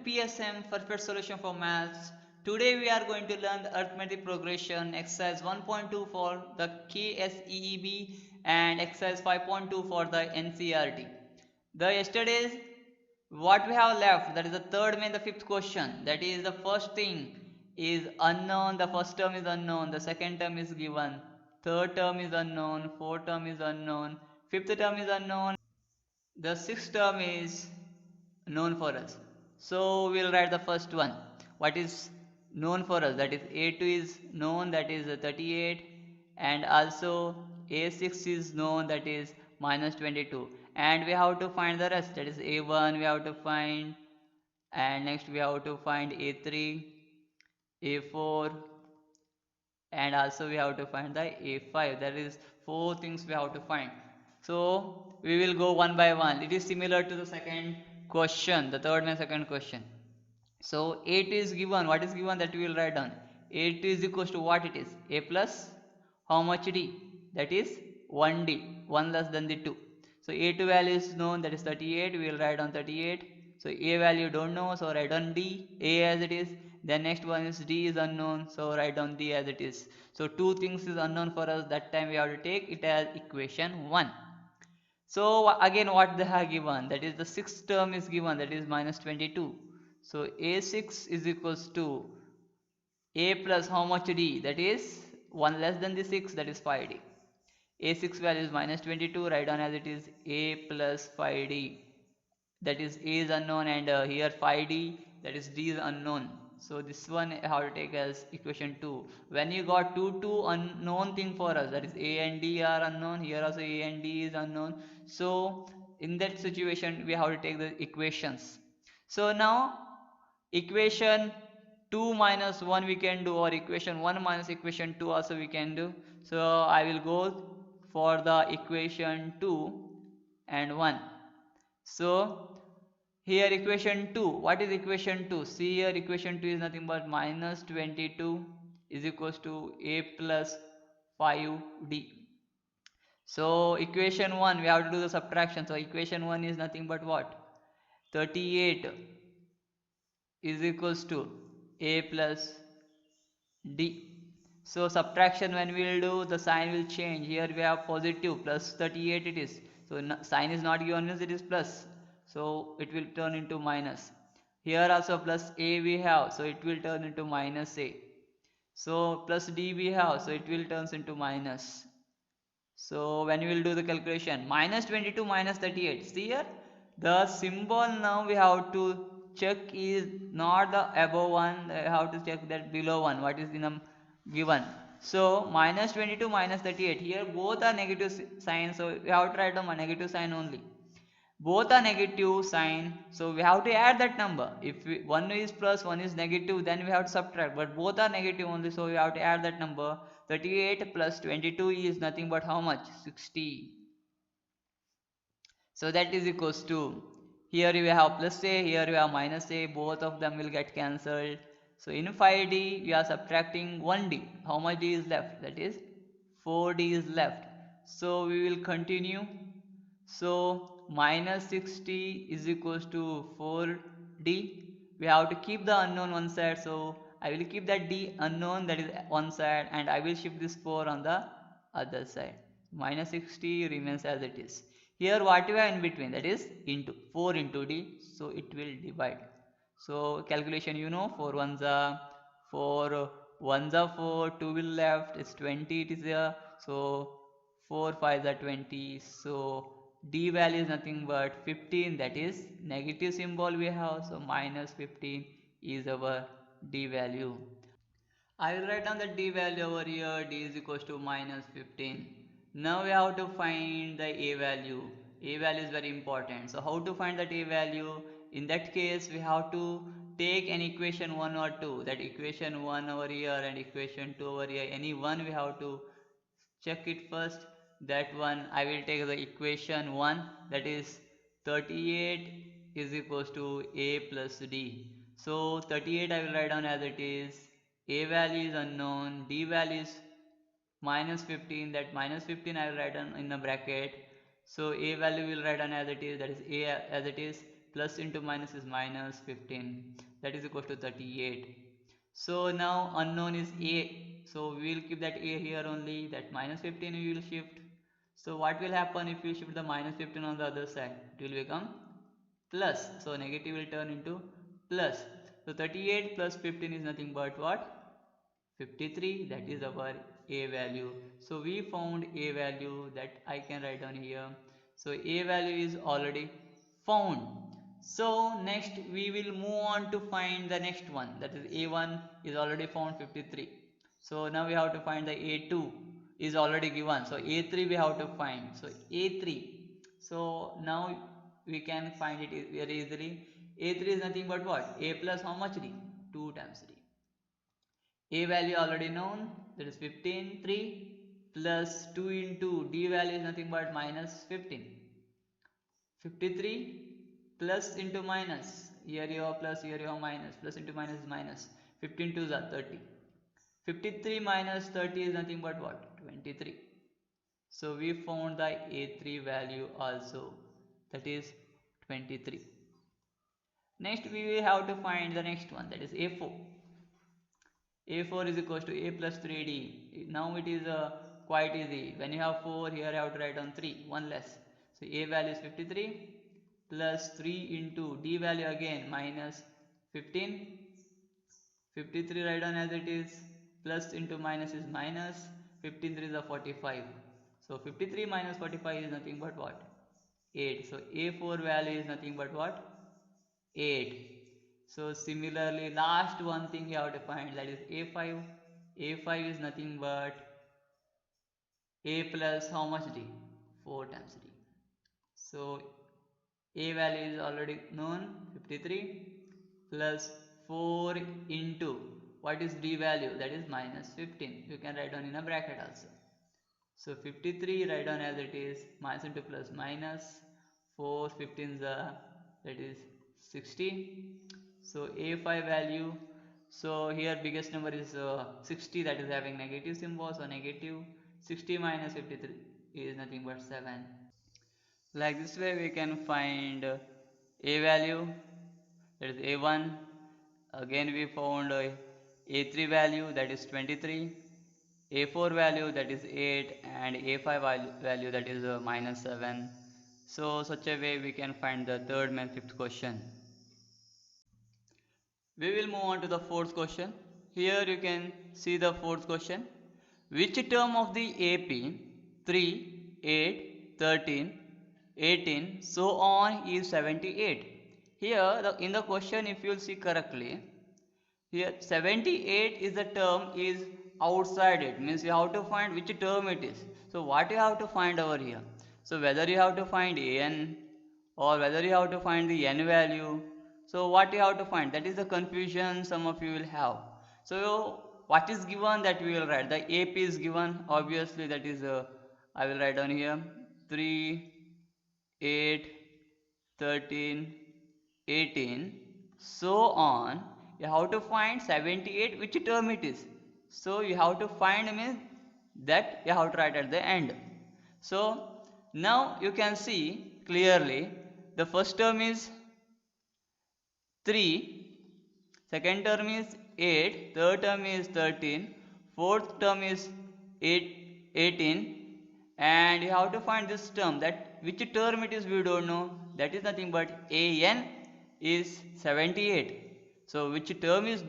PSM Perfect Solution for Maths. Today we are going to learn the arithmetic progression exercise 1.2 for the KSEEB and exercise 5.2 for the NCERT. The yesterday's what we have left, that is the third main the fifth question, that is the first thing is unknown, the first term is unknown, the second term is given, third term is unknown, fourth term is unknown, fifth term is unknown, the sixth term is known for us. So we'll write the first one. What is known for us? That is A2 is known, that is 38, and also A6 is known, that is minus 22. And we have to find the rest, that is A1 we have to find, and next we have to find A3, A4, and also we have to find the A5. That is four things we have to find. So we will go one by one. It is similar to the second question, the third and second question. So 8 is given. What is given, that we will write down. 8 is equals to what it is? A plus how much D? That is 1D, 1 less than the 2. So A2 value is known, that is 38. We will write down 38. So A value don't know, so write down D, A as it is. Then next one is D is unknown, so write down D as it is. So two things is unknown for us. That time we have to take it as equation 1. So again what they have given, that is the sixth term is given, that is minus 22. So A6 is equals to A plus how much D, that is 1 less than the 6, that is 5D. A6 value is minus 22, write down as it is A plus 5D, that is A is unknown, and here 5D, that is D is unknown. So this one I have to take as equation 2. When you got two unknown thing for us, that is A and D are unknown, here also A and D is unknown. So in that situation we have to take the equations. So now equation 2 minus 1 we can do, or equation 1 minus equation 2 also we can do. So I will go for the equation 2 and 1. So here equation 2, what is equation 2? See here equation 2 is nothing but minus 22 is equals to A plus 5D. So equation 1 we have to do the subtraction. So equation 1 is nothing but what? 38 is equals to A plus D. So subtraction when we will do, the sign will change. Here we have positive plus 38 it is. So sign is not given as it is plus. So it will turn into minus. Here also plus A we have, so it will turn into minus A. So plus D we have, so it will turn into minus. So when we will do the calculation, minus 22 minus 38. See here, the symbol now we have to check is not the above one. I have to check that below one. What is in the given? So minus 22 minus 38. Here both are negative signs. So we have to write down a negative sign only. Both are negative sign, so we have to add that number. If one is plus, one is negative, then we have to subtract, but both are negative only, so we have to add that number. 38 plus 22 is nothing but how much? 60. So that is equals to, here we have plus A, here we have minus A, both of them will get cancelled. So in 5D we are subtracting 1D. How much D is left? That is 4D is left. So we will continue. So minus 60 is equals to 4D. We have to keep the unknown one side, so I will keep that D unknown, that is one side, and I will shift this 4 on the other side. Minus 60 remains as it is. Here what we have in between, that is into 4 into D, so it will divide. So calculation, you know, 4 ones are 4, 1s are 4, 2 will left, it's 20 it is here, so 4 5s are 20, so D value is nothing but 15, that is negative symbol we have, so minus 15 is our D value. I will write down the D value over here, D is equals to minus 15. Now we have to find the A value. A value is very important. So how to find that A value? In that case we have to take an equation 1 or 2, that equation 1 over here and equation 2 over here, any one we have to check it first. That one I will take the equation 1, that is 38 is equals to A plus D. So 38 I will write down as it is. A value is unknown, D value is minus 15, that minus 15 I will write down in the bracket. So A value will write down as it is, that is A as it is. plus into minus is minus 15, that is equal to 38. So now unknown is a, so we will keep that a here only, that minus 15 we will shift. So what will happen if you shift the minus 15 on the other side? It will become plus, so negative will turn into plus. So 38 plus 15 is nothing but what? 53, that is our a value. So we found a value, that I can write down here. So a value is already found. So next we will move on to find the next one, that is a1 is already found 53. So now we have to find the a2 is already given, so a3 we have to find. So a3, so now we can find it very easily. a3 is nothing but what? A plus how much d? 2 times d. A value already known, that is 15, 3 plus 2 into d value is nothing but minus 15. 53 plus into minus, here you have plus, here you have minus, plus into minus is minus. 15 2s are 30. 53 minus 30 is nothing but what? 23. So we found the a3 value also, that is 23. Next we will have to find the next one, that is a4. a4 is equals to a plus 3d. Now it is quite easy. When you have 4, here I have to write down 3, 1 less. So a value is 53 plus 3 into d value again minus 15. 53 write down as it is, plus into minus is minus. 15 3 is a 45. So 53 minus 45 is nothing but what? 8. So a4 value is nothing but what? 8. So similarly, last one thing you have to find, that is a5. a5 is nothing but a plus how much d? 4 times d. So a value is already known, 53 plus 4 into what is d value, that is minus 15. You can write down in a bracket also. So 53 write down as it is, minus into plus minus 4 15s that is 60. So a5 value, so here biggest number is 60, that is having negative symbol, so negative 60 minus 53 is nothing but 7. Like this way we can find a value, that is a1. Again we found a3 value, that is 23, a4 value, that is 8, and a5 value, that is minus 7. So such a way we can find the third and fifth question. We will move on to the fourth question. Here you can see the fourth question. Which term of the AP 3, 8, 13, 18, so on is 78? Here in the question, if you will see correctly, here 78 is the term is outside it, means you have to find which term it is. So what you have to find over here? So whether you have to find an or whether you have to find the n value, so what you have to find, that is the confusion some of you will have. So what is given, that we will write, the AP is given, obviously that is I will write down here 3, 8, 13, 18, so on. You have to find 78 which term it is. So you have to find means that you have to write at the end. So now you can see clearly the first term is 3, second term is 8, third term is 13, fourth term is 8, 18, and you have to find this term, that which term it is we don't know, that is nothing but an is 78. So which term is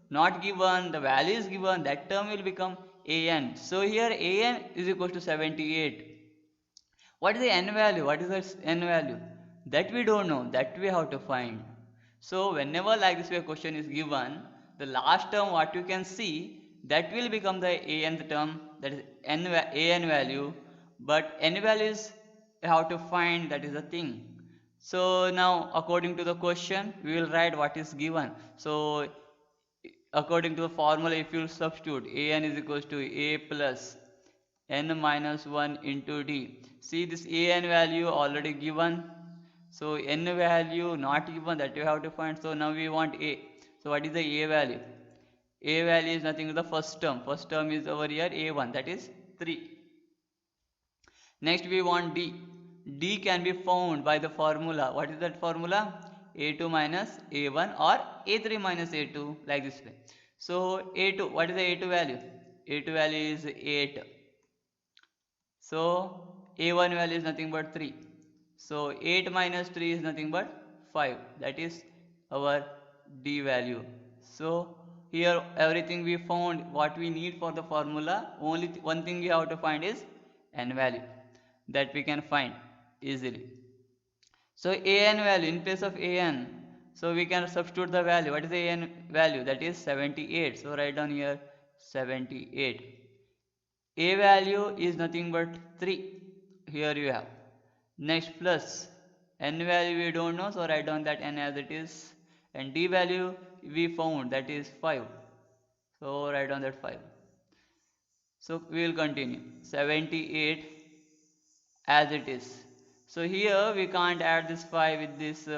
not given, the value is given, that term will become an. So here an is equal to 78. What is the n value? What is the n value? That we don't know, that we have to find. So whenever like this way question is given, the last term what you can see, that will become the anth term, that is an value, but n values you have to find, that is the thing. So now according to the question we will write what is given. So according to the formula, if you substitute, an is equals to a plus n minus 1 into d. See this an value already given, so n value not given, that you have to find. So now we want a. So what is the a value? A value is nothing but the first term. First term is over here a1, that is 3. Next we want d. D can be found by the formula. What is that formula? a2 minus a1 or a3 minus a2, like this way. So a2, what is the a2 value? A2 value is 8. So a1 value is nothing but 3. So 8 minus 3 is nothing but 5. That is our d value. So here everything we found what we need for the formula. Only one thing we have to find is n value, that we can find easily. So an value, in place of an, so we can substitute the value. What is the an value? That is 78. So write down here 78. A value is nothing but 3. Here you have. Next plus n value we don't know, so write down that n as it is. And d value we found, that is 5. So write down that 5. So we will continue. 78 as it is. So here we can't add this 5 with this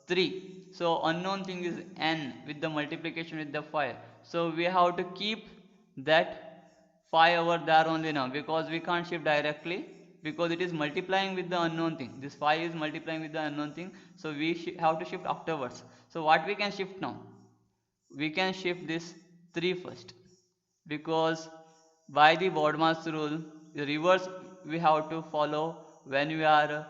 3. So unknown thing is n with the multiplication with the 5. So we have to keep that 5 over there only now, because we can't shift directly, because it is multiplying with the unknown thing. This 5 is multiplying with the unknown thing. So we have to shift afterwards. So what we can shift now? We can shift this 3 first, because by the BODMAS rule, the reverse we have to follow when we are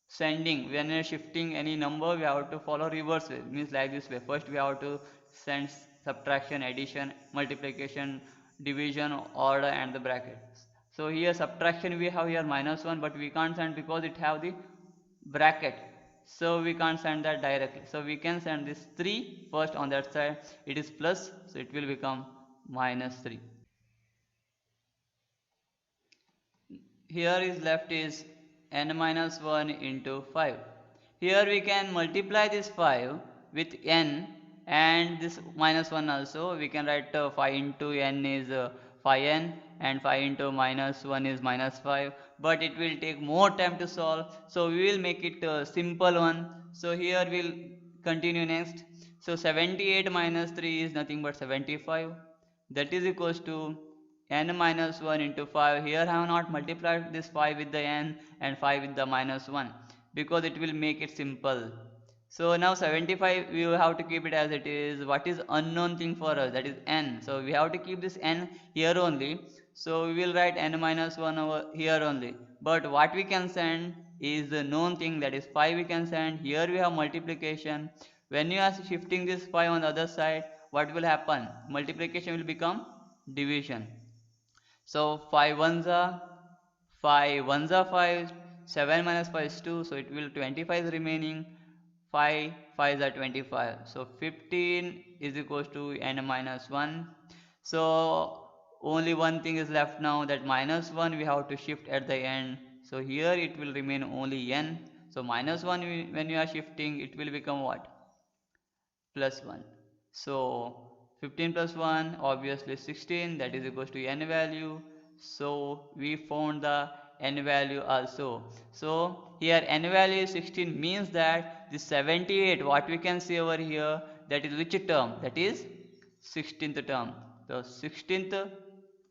sending, when we are shifting any number, we have to follow reverse way. Means like this way. First we have to send subtraction, addition, multiplication, division, order and the brackets. So here subtraction we have here -1, but we can't send because it have the bracket. So we can't send that directly. So we can send this 3 first on that side. It is plus, so it will become -3. Here is left is n minus 1 into 5. Here we can multiply this 5 with n and this minus 1 also. We can write 5 into n is 5n and 5 into minus 1 is minus 5. But it will take more time to solve. So we will make it a simple one. So here we will continue next. So 78 minus 3 is nothing but 75. That is equals to n minus 1 into 5. Here I have not multiplied this 5 with the n and 5 with the minus 1, because it will make it simple. So now 75 we will have to keep it as it is. What is unknown thing for us? That is n. So we have to keep this n here only. So we will write n minus 1 over here only. But what we can send is the known thing, that is 5 we can send. Here we have multiplication. When you are shifting this 5 on the other side, what will happen? Multiplication will become division. So 5 ones are 5, 7 minus 5 is 2, so it will 25 is remaining, 5 5s are 25. So 15 is equals to n minus 1. So only one thing is left now, that minus 1 we have to shift at the end. So here it will remain only n. So minus 1 when you are shifting, it will become what? Plus 1. So 15 plus 1 obviously 16, that is equals to n value. So we found the n value also. So here n value is 16, means that the 78 what we can see over here, that is which term? That is 16th term. The 16th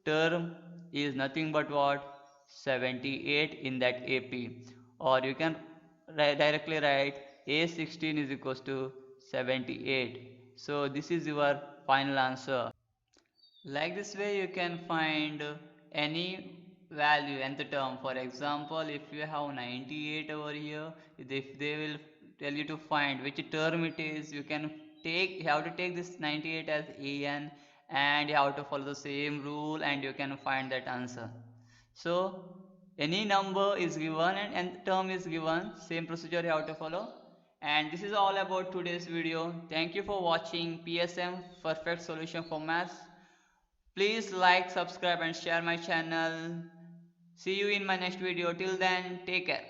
term is nothing but what? 78 in that AP. Or you can directly write A16 is equals to 78. So this is your final answer. Like this way you can find any value and the term. For example, if you have 98 over here, if they will tell you to find which term it is, you have to take this 98 as an, and you have to follow the same rule and you can find that answer. So any number is given and term is given, same procedure you have to follow. And this is all about today's video. Thank you for watching PSM Perfect Solution for Maths. Please like, subscribe and share my channel. See you in my next video. Till then, take care.